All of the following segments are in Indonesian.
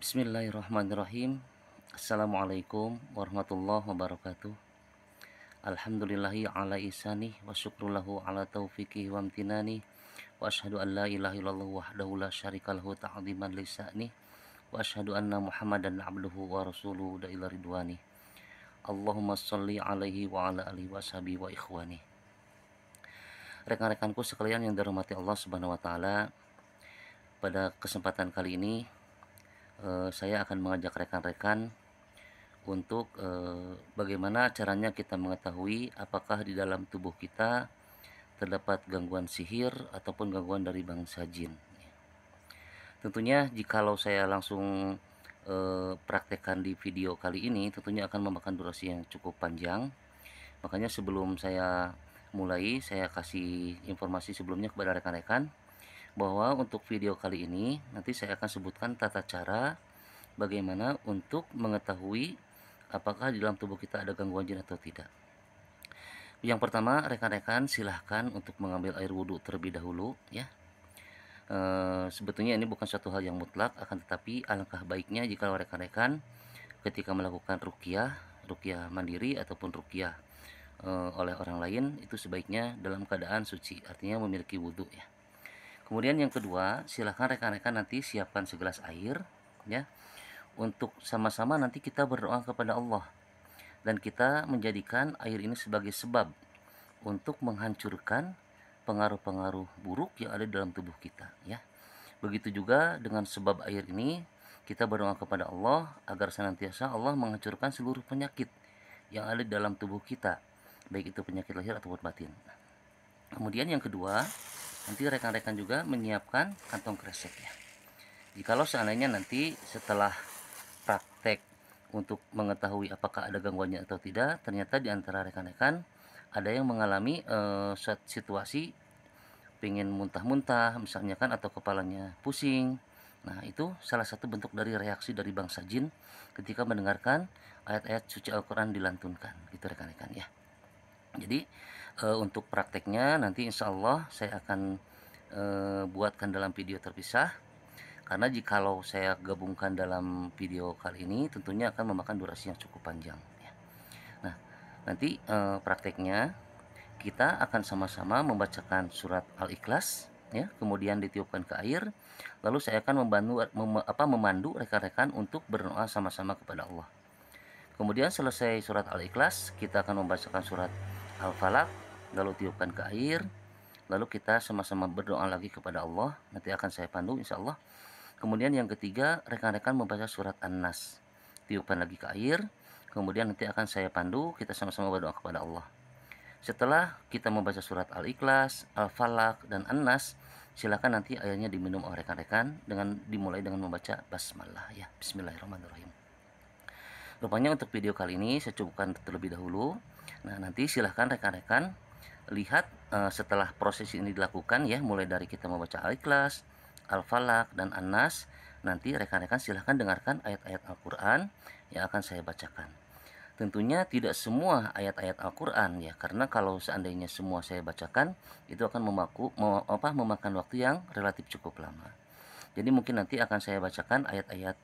Bismillahirrahmanirrahim. Assalamualaikum warahmatullahi wabarakatuh. Alhamdulillahi ala isani wa syukrullahu ala taufiqih wa amtinani wa ashhadu an la ilaha illallah wahdahu la syarikalahu ta'ziman lisani wa ashhadu anna Muhammadan abduhu wa rasuluhu da ila ridwani. Allahumma sholli alaihi wa ala alihi wa sahbihi wa ikhwani. Rekan-rekanku sekalian yang dirahmati Allah Subhanahu wa taala, pada kesempatan kali ini saya akan mengajak rekan-rekan untuk bagaimana caranya kita mengetahui apakah di dalam tubuh kita terdapat gangguan sihir ataupun gangguan dari bangsa jin. Tentunya jikalau saya langsung praktekkan di video kali ini, tentunya akan memakan durasi yang cukup panjang. Makanya sebelum saya mulai, saya kasih informasi sebelumnya kepada rekan-rekan bahwa untuk video kali ini nanti saya akan sebutkan tata cara bagaimana untuk mengetahui apakah di dalam tubuh kita ada gangguan jin atau tidak. Yang pertama, rekan-rekan silahkan untuk mengambil air wudhu terlebih dahulu ya. Sebetulnya ini bukan suatu hal yang mutlak, akan tetapi alangkah baiknya jika rekan-rekan ketika melakukan ruqyah mandiri ataupun ruqyah oleh orang lain, itu sebaiknya dalam keadaan suci, artinya memiliki wudhu ya. Kemudian yang kedua, silahkan rekan-rekan nanti siapkan segelas air ya, untuk sama-sama nanti kita berdoa kepada Allah, dan kita menjadikan air ini sebagai sebab untuk menghancurkan pengaruh-pengaruh buruk yang ada dalam tubuh kita ya. Begitu juga dengan sebab air ini kita berdoa kepada Allah agar senantiasa Allah menghancurkan seluruh penyakit yang ada dalam tubuh kita, baik itu penyakit lahir ataupun batin. Kemudian yang kedua, nanti rekan-rekan juga menyiapkan kantong kresek ya. Jikalau seandainya nanti setelah praktek untuk mengetahui apakah ada gangguannya atau tidak, ternyata di antara rekan-rekan ada yang mengalami situasi pengen muntah-muntah misalnya kan, atau kepalanya pusing. Nah, itu salah satu bentuk dari reaksi dari bangsa jin ketika mendengarkan ayat-ayat suci Al-Quran dilantunkan, gitu rekan-rekan ya. Jadi untuk prakteknya nanti insya Allah saya akan buatkan dalam video terpisah, karena jikalau saya gabungkan dalam video kali ini tentunya akan memakan durasi yang cukup panjang ya. Nah, nanti prakteknya kita akan sama-sama membacakan surat Al-Ikhlas ya, kemudian ditiupkan ke air, lalu saya akan memandu rekan-rekan untuk berdoa sama-sama kepada Allah. Kemudian selesai surat Al-Ikhlas, kita akan membacakan surat Al-Falaq, lalu tiupkan ke air, lalu kita sama-sama berdoa lagi kepada Allah. Nanti akan saya pandu insya Allah. Kemudian yang ketiga, rekan-rekan membaca surat An-Nas, tiupkan lagi ke air, kemudian nanti akan saya pandu, kita sama-sama berdoa kepada Allah. Setelah kita membaca surat Al-Ikhlas, Al-Falaq, dan An-Nas, silakan nanti airnya diminum oleh rekan-rekan dengan dimulai dengan membaca basmalah ya, Bismillahirrahmanirrahim. Rupanya untuk video kali ini saya cukupkan terlebih dahulu. Nah, nanti silahkan rekan-rekan lihat setelah proses ini dilakukan ya, mulai dari kita membaca Al-Ikhlas, Al-Falaq, dan An-Nas. Nanti rekan-rekan silahkan dengarkan ayat-ayat Al-Quran yang akan saya bacakan. Tentunya tidak semua ayat-ayat Al-Quran ya, karena kalau seandainya semua saya bacakan itu akan memakan waktu yang relatif cukup lama. Jadi mungkin nanti akan saya bacakan ayat-ayat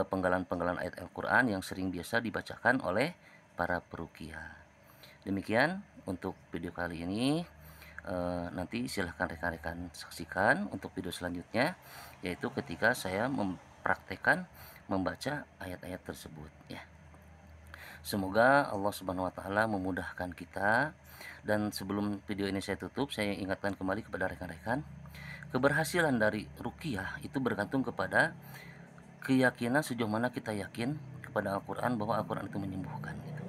penggalan-penggalan ayat Al-Quran yang sering biasa dibacakan oleh para peruqyah. Demikian untuk video kali ini. Nanti silahkan rekan-rekan saksikan untuk video selanjutnya, yaitu ketika saya mempraktekkan membaca ayat-ayat tersebut ya. Semoga Allah Subhanahu wa taala memudahkan kita. Dan sebelum video ini saya tutup, saya ingatkan kembali kepada rekan-rekan, keberhasilan dari ruqyah itu bergantung kepada keyakinan sejauh mana kita yakin kepada Al-Quran bahwa Al-Quran itu menyembuhkan gitu.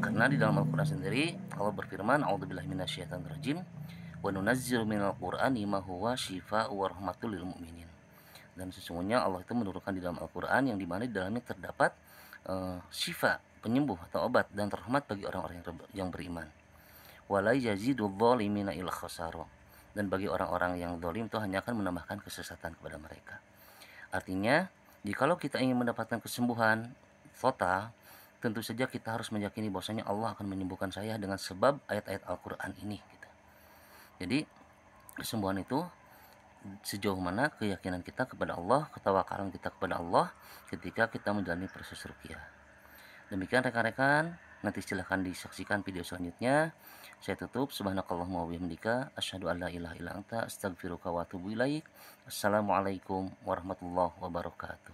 Karena di dalam Al-Quran sendiri Allah berfirman, a'udzubillahi minasyaitonirrajim, wa nunazzilu minal qur'ani ma huwa syifaa'un wa rahmatul lil mu'minin. Dan sesungguhnya Allah itu menurunkan di dalam Al-Quran yang dimana di dalamnya terdapat syifa, penyembuh atau obat, dan rahmat bagi orang-orang yang beriman. Wala yazidul zalimina illa khasara. Dan bagi orang-orang yang zalim itu hanya akan menambahkan kesesatan kepada mereka. Artinya, jikalau kita ingin mendapatkan kesembuhan total, tentu saja kita harus meyakini bahwasanya Allah akan menyembuhkan saya dengan sebab ayat-ayat Al-Quran ini gitu. Jadi kesembuhan itu sejauh mana keyakinan kita kepada Allah, ketawakalan kita kepada Allah ketika kita menjalani proses ruqyah. Demikian rekan-rekan, nanti silahkan disaksikan video selanjutnya. Saya tutup, subhanakallahumma wa bihamdika, asyhadu an la ilaha illa anta, astaghfiruka wa atubu ilaik. Assalamualaikum warahmatullahi wabarakatuh.